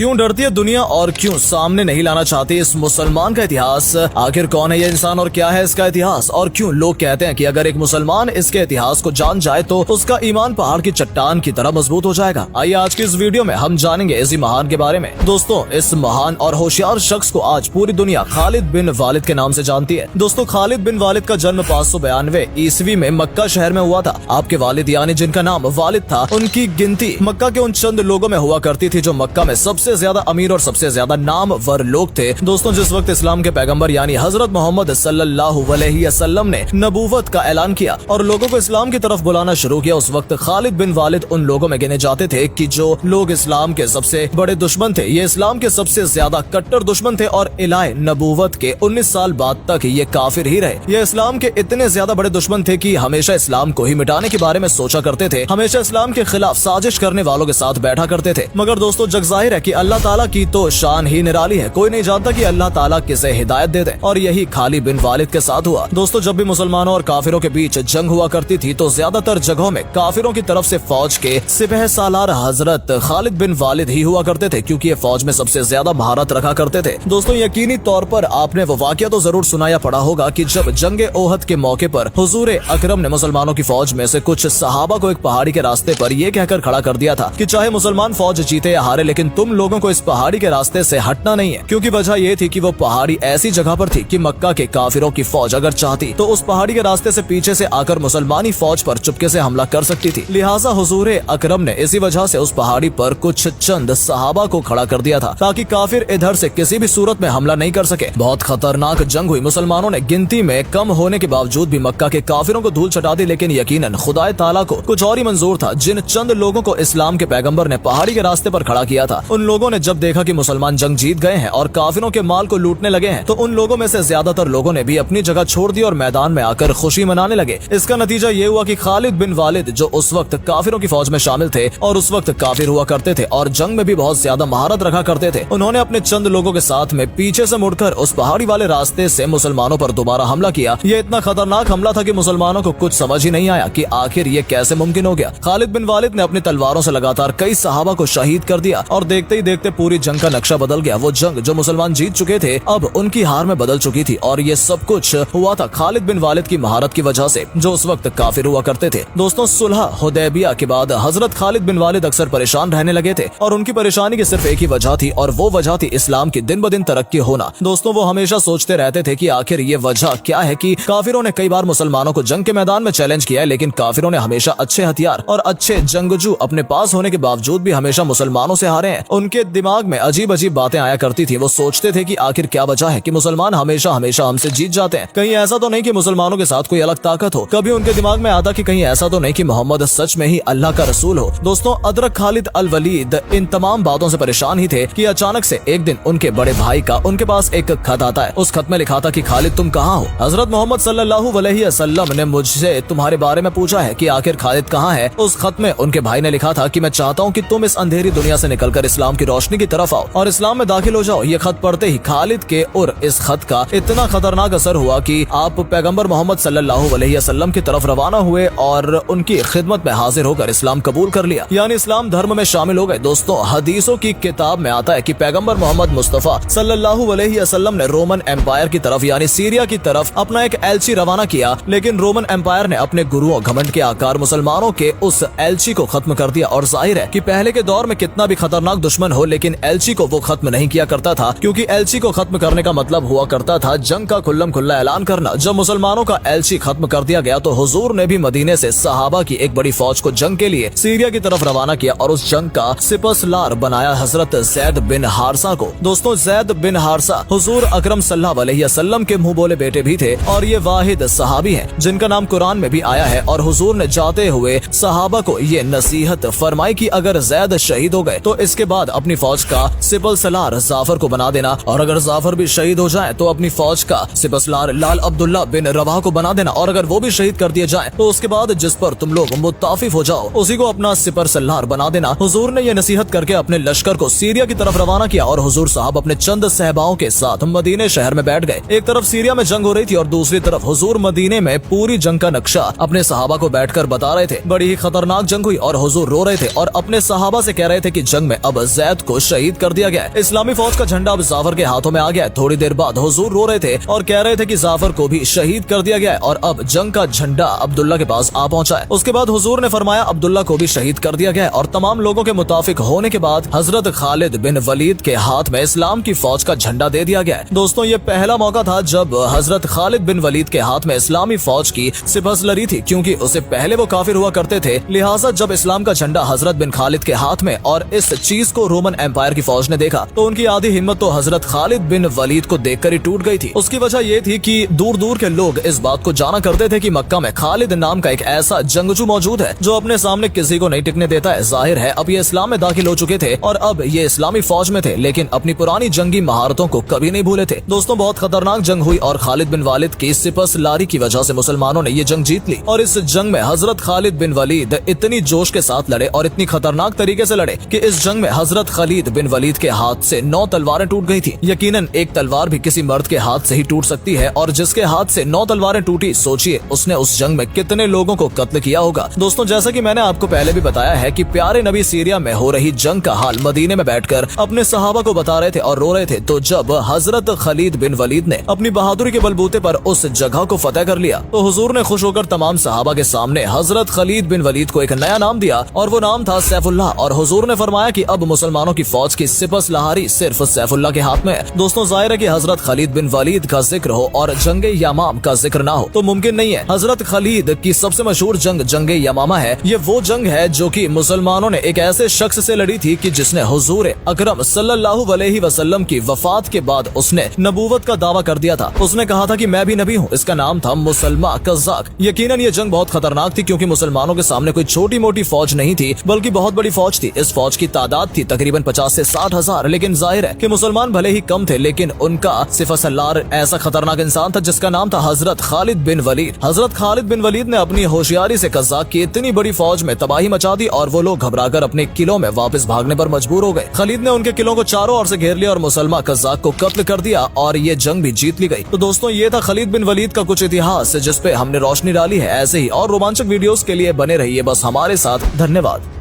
क्यों डरती है दुनिया और क्यों सामने नहीं लाना चाहती इस मुसलमान का इतिहास? आखिर कौन है ये इंसान और क्या है इसका इतिहास? और क्यों लोग कहते हैं कि अगर एक मुसलमान इसके इतिहास को जान जाए तो उसका ईमान पहाड़ की चट्टान की तरह मजबूत हो जाएगा? आइए आज की इस वीडियो में हम जानेंगे इसी महान के बारे में। दोस्तों, इस महान और होशियार शख्स को आज पूरी दुनिया खालिद बिन वालिद के नाम से जानती है। दोस्तों, खालिद बिन वालिद का जन्म 592 ईस्वी में मक्का शहर में हुआ था। आपके वालिद यानी जिनका नाम वालिद था, उनकी गिनती मक्का के उन चंद लोगों में हुआ करती थी जो मक्का में सबसे ज्यादा अमीर और सबसे ज्यादा नामवर लोग थे। दोस्तों, जिस वक्त इस्लाम के पैगंबर यानी हजरत मोहम्मद सल्लल्लाहु अलैहि वसल्लम ने नबूवत का ऐलान किया और लोगों को इस्लाम की तरफ बुलाना शुरू किया, उस वक्त खालिद बिन वालिद उन लोगों में गिने जाते थे कि जो लोग इस्लाम के सबसे बड़े दुश्मन थे। ये इस्लाम के सबसे ज्यादा कट्टर दुश्मन थे और इलाए नबूवत के 19 साल बाद तक ये काफिर ही रहे। ये इस्लाम के इतने ज्यादा बड़े दुश्मन थे कि हमेशा इस्लाम को ही मिटाने के बारे में सोचा करते थे, हमेशा इस्लाम के खिलाफ साजिश करने वालों के साथ बैठा करते थे। मगर दोस्तों, जग जाहिर है कि अल्लाह ताला की तो शान ही निराली है। कोई नहीं जानता कि अल्लाह ताला किसे हिदायत दे दे, और यही खालिद बिन वालिद के साथ हुआ। दोस्तों, जब भी मुसलमानों और काफिरों के बीच जंग हुआ करती थी तो ज्यादातर जगहों में काफिरों की तरफ से फौज के सिपह सालार हजरत खालिद बिन वालिद ही हुआ करते थे, क्योंकि ये फौज में सबसे ज्यादा महारत रखा करते थे। दोस्तों, यकीनी तौर पर आपने वो वाकया तो जरूर सुना या पढ़ा होगा कि जब जंगे ओहद के मौके पर हुजूर अकरम ने मुसलमानों की फौज में से कुछ सहाबा को एक पहाड़ी के रास्ते पर यह कहकर खड़ा कर दिया था कि चाहे मुसलमान फौज जीते या हारे, लेकिन तुम लोगों को इस पहाड़ी के रास्ते से हटना नहीं है। क्योंकि वजह ये थी कि वो पहाड़ी ऐसी जगह पर थी कि मक्का के काफिरों की फौज अगर चाहती तो उस पहाड़ी के रास्ते से पीछे से आकर मुसलमानी फौज पर चुपके से हमला कर सकती थी। लिहाजा हुजूर अकरम ने इसी वजह से उस पहाड़ी पर कुछ चंद सहाबा को खड़ा कर दिया था ताकि काफिर इधर से किसी भी सूरत में हमला नहीं कर सके। बहुत खतरनाक जंग हुई। मुसलमानों ने गिनती में कम होने के बावजूद भी मक्का के काफिरों को धूल चटा दी, लेकिन यकीनन खुदाए ताला को कुछ और ही मंजूर था। जिन चंद लोगों को इस्लाम के पैगंबर ने पहाड़ी के रास्ते पर खड़ा किया था, उन लोगों ने जब देखा कि मुसलमान जंग जीत गए हैं और काफिरों के माल को लूटने लगे हैं, तो उन लोगों में से ज्यादातर लोगों ने भी अपनी जगह छोड़ दी और मैदान में आकर खुशी मनाने लगे। इसका नतीजा ये हुआ कि खालिद बिन वालिद, जो उस वक्त काफिरों की फौज में शामिल थे और उस वक्त काफिर हुआ करते थे और जंग में भी बहुत ज्यादा महारत रखा करते थे, उन्होंने अपने चंद लोगों के साथ में पीछे से मुड़कर उस पहाड़ी वाले रास्ते से मुसलमानों पर दोबारा हमला किया। ये इतना खतरनाक हमला था कि मुसलमानों को कुछ समझ ही नहीं आया कि आखिर ये कैसे मुमकिन हो गया। खालिद बिन वालिद ने अपनी तलवारों से लगातार कई सहाबा को शहीद कर दिया और देखते ही देखते पूरी जंग का नक्शा बदल गया। वो जंग जो मुसलमान जीत चुके थे अब उनकी हार में बदल चुकी थी, और ये सब कुछ हुआ था खालिद बिन वालिद की महारत की वजह से, जो उस वक्त काफिर हुआ करते थे। दोस्तों, सुलह हुदैबिया के बाद हजरत खालिद बिन वालिद अक्सर परेशान रहने लगे थे और उनकी परेशानी की सिर्फ एक ही वजह थी, और वो वजह थी इस्लाम की दिन ब दिन तरक्की होना। दोस्तों, वो हमेशा सोचते रहते थे कि आखिर ये वजह क्या है कि काफिरों ने कई बार मुसलमानों को जंग के मैदान में चैलेंज किया है, लेकिन काफिरों ने हमेशा अच्छे हथियार और अच्छे जंगजू अपने पास होने के बावजूद भी हमेशा मुसलमानों से हारे हैं। उनके दिमाग में अजीब अजीब बातें आया करती थी। वो सोचते थे कि आखिर क्या वजह है कि मुसलमान हमेशा हमेशा हमसे जीत जाते हैं। कहीं ऐसा तो नहीं कि मुसलमानों के साथ कोई अलग ताकत हो। कभी उनके दिमाग में आता कि कहीं ऐसा तो नहीं कि मोहम्मद सच में ही अल्लाह का रसूल हो। दोस्तों, अदरक खालिद अल वलीद इन तमाम बातों से परेशान ही थे कि अचानक से एक दिन उनके बड़े भाई का उनके पास एक खत आता है। उस खत में लिखा था कि खालिद, तुम कहाँ हो? हजरत मोहम्मद सल्लल्लाहु अलैहि वसल्लम ने मुझसे तुम्हारे बारे में पूछा है कि आखिर खालिद कहाँ है। उस खत में उनके भाई ने लिखा था कि मैं चाहता हूँ कि तुम इस अंधेरी दुनिया से निकलकर इस्लाम की रोशनी की तरफ आओ और इस्लाम में दाखिल हो जाओ। ये खत पढ़ते ही खालिद के और इस खत का इतना खतरनाक असर हुआ कि आप पैगंबर मोहम्मद सल्लल्लाहु अलैहि वसल्लम की तरफ रवाना हुए और उनकी खिदमत में हाजिर होकर इस्लाम कबूल कर लिया, यानी इस्लाम धर्म में शामिल हो गए। दोस्तों, हदीसों की किताब में आता है कि पैगंबर मोहम्मद मुस्तफा सल्लल्लाहु अलैहि वसल्लम ने रोमन एम्पायर की तरफ यानी सीरिया की तरफ अपना एक एलची रवाना किया, लेकिन रोमन एम्पायर ने अपने गुरुओं घमंड के आकार मुसलमानों के उस एलची को खत्म कर दिया। और जाहिर है कि पहले के दौर में कितना भी खतरनाक दुश्मन हो, लेकिन एलची को वो खत्म नहीं किया करता था, क्योंकि एलची को खत्म करने का मतलब हुआ करता था जंग का खुल्लम खुल्ला ऐलान करना। जब मुसलमानों का एलची खत्म कर दिया गया तो हुजूर ने भी मदीने से सहाबा की एक बड़ी फौज को जंग के लिए सीरिया की तरफ रवाना किया और उस जंग का सिपहसालार बनाया हजरत जैद बिन हारसा को। दोस्तों, जैद बिन हारसा हुजूर अकरम सल्लल्लाहु अलैहि वसल्लम के मुंह बोले बेटे भी थे और ये वाहिद सहाबी हैं जिनका नाम कुरान में भी आया है। और हुजूर ने जाते हुए सहाबा को ये नसीहत फरमाई कि अगर जैद शहीद हो गए तो इसके बाद अपनी फौज का सिपहसालार जाफर को बना देना, और अगर जाफर भी शहीद हो जाए तो अपनी फौज का सिपहसालार लाल अब्दुल्ला बिन रवाह को बना देना, और अगर वो भी शहीद कर दिए जाए तो उसके बाद जिस पर तुम लोग मुत्ताफिफ हो जाओ उसी को अपना सिपहसालार बना देना। हुजूर ने ये नसीहत करके अपने लश्कर को सीरिया की तरफ रवाना किया और हुजूर साहब अपने चंद सहबाओं के साथ मदीने शहर में बैठ गए। एक तरफ सीरिया में जंग हो रही थी और दूसरी तरफ हुजूर मदीने में पूरी जंग का नक्शा अपने सहाबा को बैठकर बता रहे थे। बड़ी ही खतरनाक जंग हुई और हुजूर रो रहे थे और अपने सहाबा से कह रहे थे कि जंग में अब जैद कैद को शहीद कर दिया गया। इस्लामी फौज का झंडा अब जाफर के हाथों में आ गया। थोड़ी देर बाद हुजूर रो रहे थे और कह रहे थे कि जाफर को भी शहीद कर दिया गया है और अब जंग का झंडा अब्दुल्ला के पास आ पहुंचा है। उसके बाद हुजूर ने फरमाया अब्दुल्ला को भी शहीद कर दिया गया है और तमाम लोगों के मुताफिक होने के बाद हजरत खालिद बिन वलीद के हाथ में इस्लाम की फौज का झंडा दे दिया गया है। दोस्तों ये पहला मौका था जब हजरत खालिद बिन वलीद के हाथ में इस्लामी फौज की सिपहसलरी थी, क्योंकि उससे पहले वो काफिर हुआ करते थे। लिहाजा जब इस्लाम का झंडा हजरत बिन खालिद के हाथ में और इस चीज को रोमन एम्पायर की फौज ने देखा तो उनकी आधी हिम्मत तो हजरत खालिद बिन वलीद को देखकर ही टूट गई थी। उसकी वजह ये थी कि दूर दूर के लोग इस बात को जाना करते थे कि मक्का में खालिद नाम का एक ऐसा जंगजू मौजूद है जो अपने सामने किसी को नहीं टिकने देता है। जाहिर है अब ये इस्लाम में दाखिल हो चुके थे और अब ये इस्लामी फौज में थे, लेकिन अपनी पुरानी जंगी महारतों को कभी नहीं भूले थे। दोस्तों बहुत खतरनाक जंग हुई और खालिद बिन वालिद की सिपहसलारी की वजह से मुसलमानों ने ये जंग जीत ली। और इस जंग में हजरत खालिद बिन वलीद इतनी जोश के साथ लड़े और इतनी खतरनाक तरीके से लड़े कि इस जंग में हजरत खालिद बिन वलीद के हाथ से 9 तलवारें टूट गई थी। यकीनन एक तलवार भी किसी मर्द के हाथ से ही टूट सकती है और जिसके हाथ से 9 तलवारें टूटी, सोचिए उसने उस जंग में कितने लोगों को कत्ल किया होगा। दोस्तों जैसा कि मैंने आपको पहले भी बताया है कि प्यारे नबी सीरिया में हो रही जंग का हाल मदीने में बैठकर अपने सहाबा को बता रहे थे और रो रहे थे। तो जब हजरत खालिद बिन वलीद ने अपनी बहादुरी के बलबूते पर उस जगह को फतेह कर लिया तो हुजूर ने खुश होकर तमाम सहाबा के सामने हजरत खालिद बिन वलीद को एक नया नाम दिया और वो नाम था सैफुल्लाह। और हुजूर ने फरमाया कि अब मुसलमानों की फौज की सिपहसलारी सिर्फ सैफुल्लाह के हाथ में है। दोस्तों जाहिर है कि हजरत खालिद बिन वलीद का जिक्र हो और जंगे यमाम का जिक्र ना हो तो मुमकिन नहीं है। हजरत खालिद की सबसे मशहूर जंग जंगे यमामा है। ये वो जंग है जो कि मुसलमानों ने एक ऐसे शख्स से लड़ी थी कि जिसने हुजूर अकरम सल्लल्लाहु अलैहि वसल्लम की वफात के बाद उसने नबूवत का दावा कर दिया था। उसने कहा था कि मैं भी नबी हूँ। इसका नाम था मुसलमा कज़्ज़ाक। यकीनन ये जंग बहुत खतरनाक थी क्योंकि मुसलमानों के सामने कोई छोटी मोटी फौज नहीं थी बल्कि बहुत बड़ी फौज थी। इस फौज की तादाद थी तकरीबन 50 से 60 हजार। लेकिन जाहिर है कि मुसलमान भले ही कम थे लेकिन उनका सिपहसलार ऐसा खतरनाक इंसान था जिसका नाम था हजरत खालिद बिन वलीद। हजरत खालिद बिन वलीद ने अपनी होशियारी से कज़्ज़ाक की इतनी बड़ी फौज में तबाही मचा दी और वो लोग घबराकर अपने किलों में वापस भागने पर मजबूर हो गए। खालिद ने उनके किलों को चारों ओर से घेर लिया और मुसलमा कज़्ज़ाक को कत्ल कर दिया और ये जंग भी जीत ली गई। तो दोस्तों ये था खालिद बिन वलीद का कुछ इतिहास जिस पे हमने रोशनी डाली है। ऐसे ही और रोमांचक वीडियोस के लिए बने रहिए बस हमारे साथ। धन्यवाद।